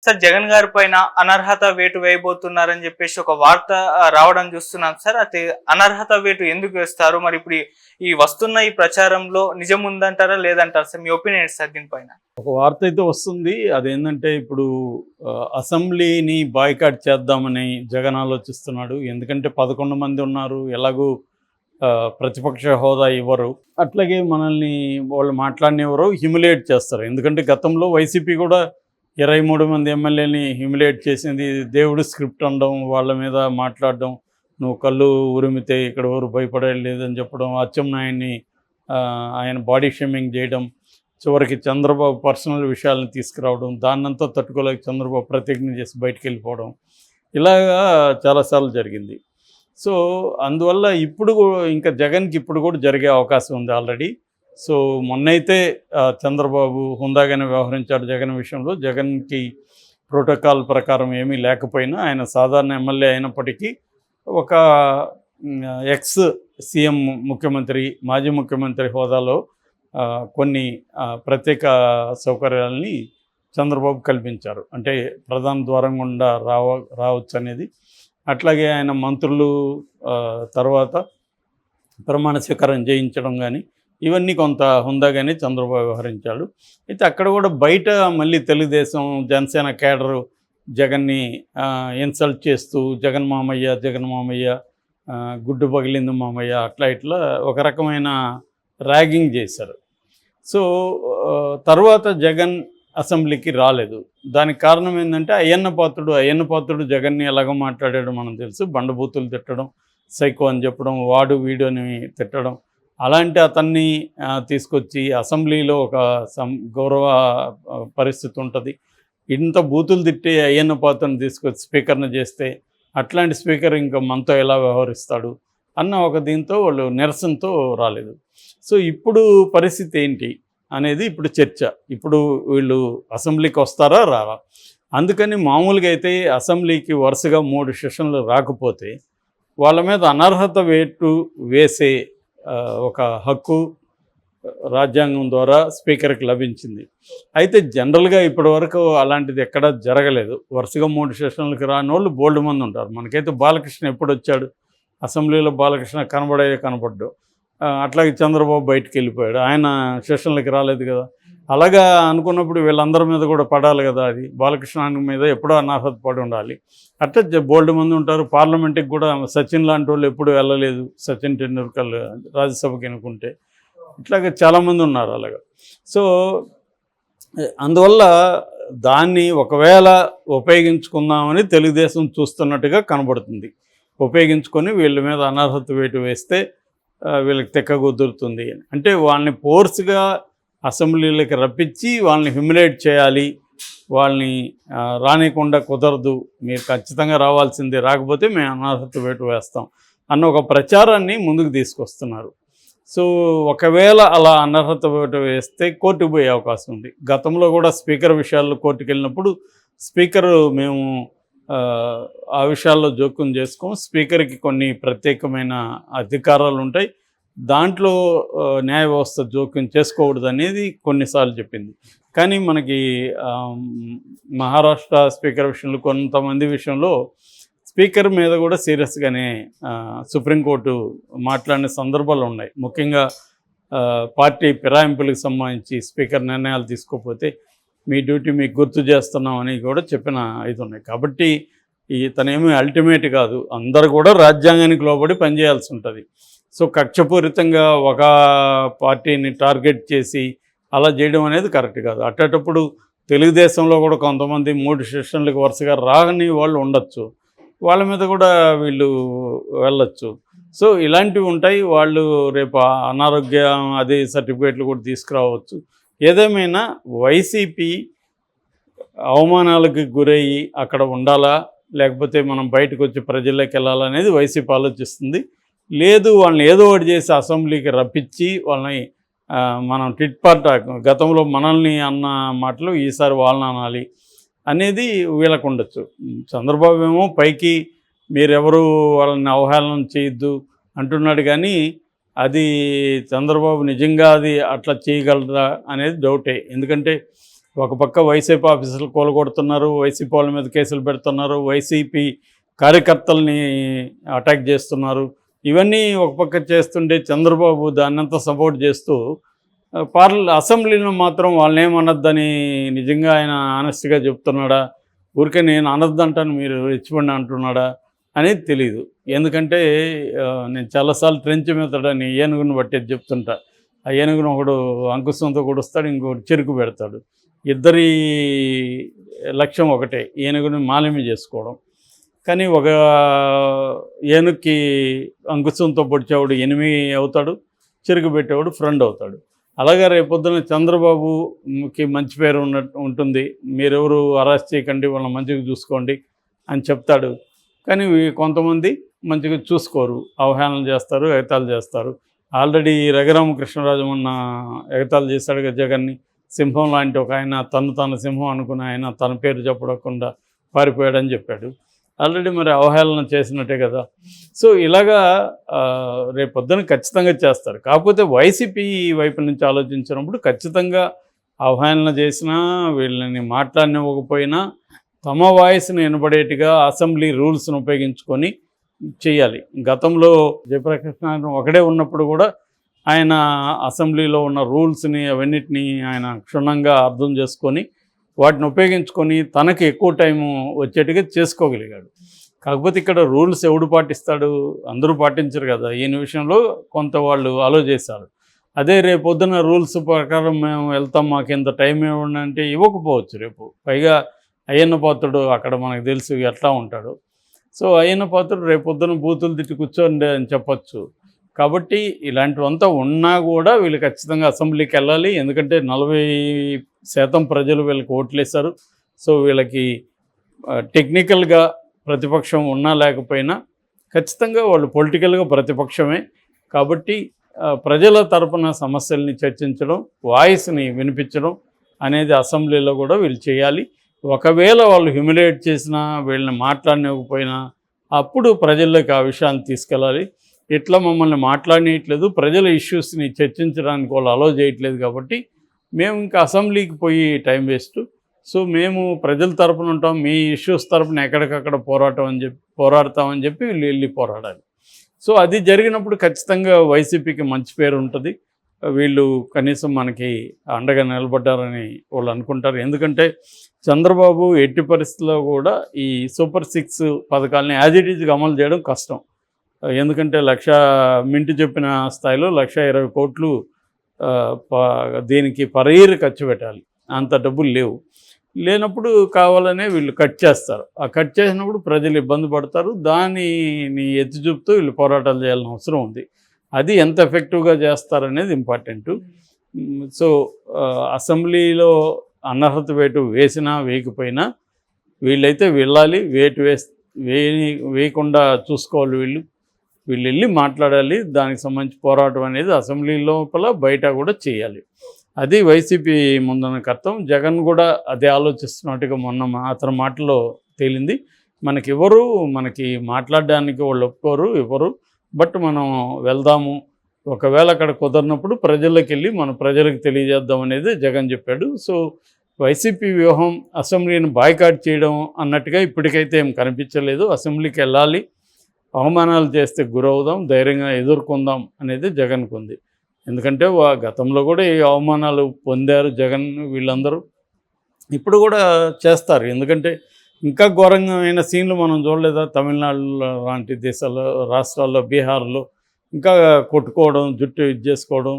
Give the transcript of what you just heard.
Sir Jagan గారి పైన అనర్హత వేటు వేయబోతున్నారని చెప్పేసి ఒక వార్త రావడం చూస్తున్నాం సార్. అయితే అనర్హత వేటు ఎందుకు వేస్తారు? మరి ఇప్పుడు ఈ వస్తున్న ఈ ప్రచారంలో నిజం ఉందంటారా లేదంటారా సార్? మీ ఒపీనియన్ సార్ దీనిపైన? ఒక వార్త అయితే వస్తుంది. అదేంటంటే ఇప్పుడు అసెంబ్లీని బాయ్కాట్ చేద్దామని జగన్ ఆలోచిస్తున్నాడు. ఎందుకంటే 11 మంది ఉన్నారు, ఎలాగూ ప్రతిపక్ష హోదా ఇవ్వరు, అట్లాగే మనల్ని వాళ్ళు మాట్లాడినెవరో హ్యూమిలేట్ చేస్తారు. ఎందుకంటే గతంలో వైసీపీ కూడా 23 మంది ఎమ్మెల్యేని హ్యూమిలేట్ చేసింది. దేవుడు స్క్రిప్ట్ అనడం, వాళ్ళ మీద మాట్లాడడం, నువ్వు కళ్ళు ఉరిమితే ఇక్కడ ఎవరు భయపడేది లేదని చెప్పడం, అచ్చెన్నాయుడిని ఆయన బాడీ షేమింగ్ చేయడం, చివరికి చంద్రబాబు పర్సనల్ విషయాలను తీసుకురావడం, దాన్నంతా తట్టుకోలేక చంద్రబాబు ప్రతిజ్ఞ చేసి బయటికి వెళ్ళిపోవడం, ఇలాగా చాలాసార్లు జరిగింది. సో అందువల్ల ఇప్పుడు ఇంకా జగన్కి ఇప్పుడు కూడా జరిగే అవకాశం ఉంది ఆల్రెడీ. సో మొన్నైతే చంద్రబాబు హుందాగానే వ్యవహరించాడు జగన్ విషయంలో. జగన్కి ప్రోటోకాల్ ప్రకారం ఏమీ లేకపోయినా ఆయన సాధారణ ఎమ్మెల్యే అయినప్పటికీ ఒక ఎక్స్ సీఎం ముఖ్యమంత్రి, మాజీ ముఖ్యమంత్రి హోదాలో కొన్ని ప్రత్యేక సౌకర్యాలని చంద్రబాబు కల్పించారు. అంటే ప్రధాన ద్వారం గుండా రావచ్చు అనేది. అట్లాగే ఆయన మంత్రులు తర్వాత ప్రమాణ స్వీకారం చేయించడం కానీ ఇవన్నీ కొంత హుందాగానే చంద్రబాబు వ్యవహరించాడు. అయితే అక్కడ కూడా బయట మళ్ళీ తెలుగుదేశం జనసేన కేడరు జగన్ని ఇన్సల్ట్ చేస్తూ జగన్ మామయ్య గుడ్డు పగిలింది మామయ్య అట్లా ఇట్లా ఒక రకమైన ర్యాగింగ్ చేశారు. సో తర్వాత జగన్ అసెంబ్లీకి రాలేదు. దానికి కారణం ఏంటంటే అయ్యన్న పాత్రుడు జగన్ని ఎలాగో మాట్లాడాడు మనం తెలుసు. బండబూతులు తిట్టడం, సైకో అని చెప్పడం, వాడు వీడియోని తిట్టడం, అలాంటి అతన్ని తీసుకొచ్చి అసెంబ్లీలో ఒక గౌరవ పరిస్థితి ఉంటుంది. ఇంత బూతులు తిట్టి అయ్యన్న పాత్రను తీసుకొచ్చి స్పీకర్ని చేస్తే అట్లాంటి స్పీకర్ ఇంకా మనతో ఎలా వ్యవహరిస్తాడు అన్న ఒక దీంతో వాళ్ళు నిరసనతో రాలేదు. సో ఇప్పుడు పరిస్థితి ఏంటి అనేది ఇప్పుడు చర్చ. ఇప్పుడు వీళ్ళు అసెంబ్లీకి వస్తారా రారా? అందుకని మామూలుగా అయితే అసెంబ్లీకి వరుసగా 3 సెషన్లు రాకపోతే వాళ్ళ మీద అనర్హత వేటు వేసే ఒక హక్కు రాజ్యాంగం ద్వారా స్పీకర్కి లభించింది. అయితే జనరల్గా ఇప్పటివరకు అలాంటిది ఎక్కడా జరగలేదు. వరుసగా 3 సెషన్లకు రాని వాళ్ళు బోల్డ్ మంది ఉంటారు. మనకైతే బాలకృష్ణ ఎప్పుడు వచ్చాడు అసెంబ్లీలో? బాలకృష్ణ కనపడ్డు. అట్లాగే చంద్రబాబు బయటికి వెళ్ళిపోయాడు, ఆయన సెషన్లకి రాలేదు కదా. అలాగా అనుకున్నప్పుడు వీళ్ళందరి మీద కూడా పడాలి కదా. అది బాలకృష్ణ మీద ఎప్పుడో అనర్హత పడి ఉండాలి. అట్లా బోల్డ్ మంది ఉంటారు. పార్లమెంట్కి కూడా సచిన్ లాంటి వాళ్ళు ఎప్పుడు వెళ్ళలేదు. సచిన్ టెండూల్కర్ రాజ్యసభకి అనుకుంటే ఇట్లాగే చాలామంది ఉన్నారు అలాగా. సో అందువల్ల దాన్ని ఒకవేళ ఉపయోగించుకుందామని తెలుగుదేశం చూస్తున్నట్టుగా కనబడుతుంది. ఉపయోగించుకొని వీళ్ళ మీద అనర్హత వేటు వేస్తే వీళ్ళకి తెక్క కుదురుతుంది. అంటే వాళ్ళని ఫోర్స్గా అసెంబ్లీలోకి రప్పించి వాళ్ళని హ్యూమిలేట్ చేయాలి, వాళ్ళని రానికుండా కుదరదు, మీరు ఖచ్చితంగా రావాల్సిందే, రాకపోతే మేము అనర్హత వేటు వేస్తాం అన్న ఒక ప్రచారాన్ని ముందుకు తీసుకొస్తున్నారు. సో ఒకవేళ అలా అనర్హత వేటు వేస్తే కోర్టుకు పోయే అవకాశం ఉంది. గతంలో కూడా స్పీకర్ విషయాల్లో కోర్టుకు వెళ్ళినప్పుడు స్పీకరు మేము ఆ విషయాల్లో జోక్యం చేసుకోం, స్పీకర్కి కొన్ని ప్రత్యేకమైన అధికారాలు ఉంటాయి, దాంట్లో న్యాయ వ్యవస్థ జోక్యం చేసుకోకూడదు అనేది కొన్నిసార్లు చెప్పింది. కానీ మనకి మహారాష్ట్ర స్పీకర్ విషయంలో కొంతమంది విషయంలో స్పీకర్ మీద కూడా సీరియస్గానే సుప్రీంకోర్టు మాట్లాడిన సందర్భాలు ఉన్నాయి. ముఖ్యంగా పార్టీ ఫిరాయింపులకు సంబంధించి స్పీకర్ నిర్ణయాలు తీసుకోకపోతే మీ డ్యూటీ మీకు గుర్తు చేస్తున్నాం అని కూడా చెప్పిన ఇది ఉన్నాయి. కాబట్టి ఇతనేమీ అల్టిమేట్ కాదు, అందరు కూడా రాజ్యాంగానికి లోబడి పనిచేయాల్సి ఉంటుంది. సో కక్షపూరితంగా ఒక పార్టీని టార్గెట్ చేసి అలా చేయడం అనేది కరెక్ట్ కాదు. అట్టేటప్పుడు తెలుగుదేశంలో కూడా కొంతమంది 3 సెషన్లకు వరుసగా రాని వాళ్ళు ఉండొచ్చు, వాళ్ళ మీద కూడా వీళ్ళు వెళ్ళొచ్చు. సో ఇలాంటివి ఉంటాయి. వాళ్ళు రేపు అనారోగ్యం అది సర్టిఫికేట్లు కూడా తీసుకురావచ్చు. ఏదేమైనా వైసీపీ అవమానాలకు గురయ్యి అక్కడ ఉండాలా, లేకపోతే మనం బయటకు వచ్చి ప్రజల్లోకి వెళ్ళాలనేది వైసీపీ ఆలోచిస్తుంది. లేదు వాళ్ళని ఏదో ఒకటి చేసి అసెంబ్లీకి రప్పించి వాళ్ళని మనం టిట్ పార్ట్ గతంలో మనల్ని అన్న మాటలు ఈసారి వాళ్ళని అనాలి అనేది వీళ్ళకు ఉండొచ్చు. చంద్రబాబు ఏమో పైకి మీరెవరు వాళ్ళని అవహేళన చేయొద్దు అంటున్నాడు, కానీ అది చంద్రబాబు నిజంగా అది అట్లా చేయగలరా అనేది డౌటే. ఎందుకంటే ఒక పక్క వైసీపీ ఆఫీసులు కూలగొడుతున్నారు, వైసీపీ వాళ్ళ మీద కేసులు పెడుతున్నారు, వైసీపీ కార్యకర్తల్ని అటాక్ చేస్తున్నారు. ఇవన్నీ ఒక పక్క చేస్తుంటే చంద్రబాబు దాన్నంతా సపోర్ట్ చేస్తూ అసెంబ్లీలో మాత్రం వాళ్ళని ఏమనొద్దని నిజంగా ఆయన ఆనెస్ట్గా చెప్తున్నాడా, ఊరికే నేను అనొద్దంటాను మీరు రెచ్చిపండి అంటున్నాడా అనేది తెలియదు. ఎందుకంటే నేను చాలాసార్లు ట్రెంచ్ మెత్తడని ఏనుగును బట్టేది చెప్తుంటా. ఆ ఏనుగును ఒకడు అంకుశంతో కొడుస్తాడు, ఇంకొకటి చెరుకు పెడతాడు. ఇద్దరి లక్ష్యం ఒకటే, ఏనుగుని మాలిమి చేసుకోవడం. కానీ ఒక ఏనుగుకి అంకుశంతో పొడిచేవాడు ఎనిమి అవుతాడు, చెరుకు పెట్టేవాడు ఫ్రెండ్ అవుతాడు. అలాగే రేపొద్దున చంద్రబాబుకి మంచి పేరు ఉంటుంది, మీరెవరు అరెస్ట్ చేయకండి, వాళ్ళని మంచిగా చూసుకోండి అని చెప్తాడు. కానీ కొంతమంది మంచిగా చూసుకోరు, అవహేళన చేస్తారు, ఎగతాళి చేస్తారు. ఆల్రెడీ రఘురామకృష్ణరాజు మొన్న ఎగతాళి చేశాడు కదా జగన్ని. సింహం లాంటి ఒక ఆయన తను సింహం అనుకున్న ఆయన తన పేరు చెప్పకుండా పారిపోయాడని చెప్పాడు. ఆల్రెడీ మరి అవహేళన చేసినట్టే కదా. సో ఇలాగా రేపొద్దున ఖచ్చితంగా చేస్తారు. కాకపోతే వైసీపీ వైపు నుంచి ఆలోచించినప్పుడు ఖచ్చితంగా అవహేళన చేసినా, వీళ్ళని మాట్లాడనివ్వకపోయినా తమ వాయిస్ని వినబడేట్టుగా అసెంబ్లీ రూల్స్ను ఉపయోగించుకొని చేయాలి. గతంలో జయప్రకాష్ నారాయణ ఒకడే ఉన్నప్పుడు కూడా ఆయన అసెంబ్లీలో ఉన్న రూల్స్ని అవన్నిటినీ ఆయన క్షుణ్ణంగా అర్థం చేసుకొని వాటిని ఉపయోగించుకొని తనకి ఎక్కువ టైము వచ్చేట్టుగా చేసుకోగలిగాడు. కాకపోతే ఇక్కడ రూల్స్ ఎవడు పాటిస్తాడు? అందరూ పాటించరు కదా. ఈయన విషయంలో కొంత వాళ్ళు అలో చేశారు. అదే రేపొద్దున రూల్స్ ప్రకారం మేము వెళ్తాం, మాకు ఇంత టైం ఇవ్వండి అంటే ఇవ్వకపోవచ్చు రేపు. పైగా అయ్యన్న పాత్రుడు అక్కడ మనకు తెలుసు ఎట్లా ఉంటాడు. సో అయ్యన్న పాత్రుడు రేపొద్దున బూతులు తిట్టి కూర్చోండి అని చెప్పచ్చు. కాబట్టి ఇలాంటివంతా ఉన్నా కూడా వీళ్ళు ఖచ్చితంగా అసెంబ్లీకి వెళ్ళాలి. ఎందుకంటే 40% ప్రజలు వీళ్ళకి ఓట్లేశారు. సో వీళ్ళకి టెక్నికల్గా ప్రతిపక్షం ఉన్నా లేకపోయినా ఖచ్చితంగా వాళ్ళు పొలిటికల్గా ప్రతిపక్షమే. కాబట్టి ప్రజల తరపున సమస్యల్ని చర్చించడం, వాయిస్ని వినిపించడం అనేది అసెంబ్లీలో కూడా వీళ్ళు చేయాలి. ఒకవేళ వాళ్ళు హ్యూమిలేట్ చేసినా, వీళ్ళని మాట్లాడనివ్వకపోయినా అప్పుడు ప్రజల్లోకి ఆ విషయాన్ని తీసుకెళ్ళాలి. ఇట్లా మమ్మల్ని మాట్లాడనీయట్లేదు, ప్రజల ఇష్యూస్ని చర్చించడానికి వాళ్ళు అలో చేయట్లేదు, కాబట్టి మేము ఇంకా అసెంబ్లీకి పోయి టైం వేస్ట్. సో మేము ప్రజల తరపున ఉంటాం, మీ ఇష్యూస్ తరపున ఎక్కడికక్కడ పోరాడతామని చెప్పి వీళ్ళు వెళ్ళి పోరాడాలి. సో అది జరిగినప్పుడు ఖచ్చితంగా వైసీపీకి మంచి పేరు ఉంటుంది. వీళ్ళు కనీసం మనకి అండగా నిలబడ్డారని వాళ్ళు అనుకుంటారు. ఎందుకంటే చంద్రబాబు ఎట్టి పరిస్థితుల్లో కూడా ఈ సూపర్ 6 పథకాలని యాజ్ ఇట్ ఈజ్గా అమలు చేయడం కష్టం. ఎందుకంటే మింటి చెప్పిన స్థాయిలో 1,20 కోట్లు దీనికి పర్ ఇయర్ ఖర్చు పెట్టాలి. అంత డబ్బులు లేనప్పుడు కావాలనే వీళ్ళు కట్ చేస్తారు. ఆ కట్ చేసినప్పుడు ప్రజలు ఇబ్బంది పడతారు. దానిని ఎత్తి చూపుతూ వీళ్ళు పోరాటాలు చేయాల్సిన అవసరం ఉంది. అది ఎంత ఎఫెక్టివ్గా చేస్తారనేది ఇంపార్టెంటు. సో అసెంబ్లీలో అనర్హత వేటు వేసినా వేయకపోయినా వీళ్ళైతే వెళ్ళాలి. వేయకుండా చూసుకోవాలి. వీళ్ళు వెళ్ళి మాట్లాడాలి. దానికి సంబంధించి పోరాటం అనేది అసెంబ్లీ లోపల బయట కూడా చేయాలి. అది వైసీపీ ముందున్న కర్తం. జగన్ కూడా అదే ఆలోచిస్తున్నట్టుగా మొన్న అతని మాటలో తేలింది. మనకి మాట్లాడడానికి వాళ్ళు ఒప్పుకోరు ఎవరు, బట్ మనం వెళ్దాము, ఒకవేళ అక్కడ కుదరినప్పుడు ప్రజల్లోకి వెళ్ళి మన ప్రజలకు తెలియజేద్దాం అనేది జగన్ చెప్పాడు. సో వైసీపీ వ్యూహం అసెంబ్లీని బాయ్కాట్ చేయడం అన్నట్టుగా ఇప్పటికైతే ఏం కనిపించలేదు. అసెంబ్లీకి వెళ్ళాలి, అవమానాలు చేస్తే గురవుదాం, ధైర్యంగా ఎదుర్కొందాం అనేది జగన్కు ఉంది. ఎందుకంటే గతంలో కూడా ఈ అవమానాలు పొందారు జగన్ వీళ్ళందరూ, ఇప్పుడు కూడా చేస్తారు. ఎందుకంటే ఇంకా ఘోరమైన సీన్లు మనం చూడలేదా? తమిళనాడు లాంటి రాష్ట్రాల్లో, బీహార్లో ఇంకా కొట్టుకోవడం, జుట్టు ఇది చేసుకోవడం,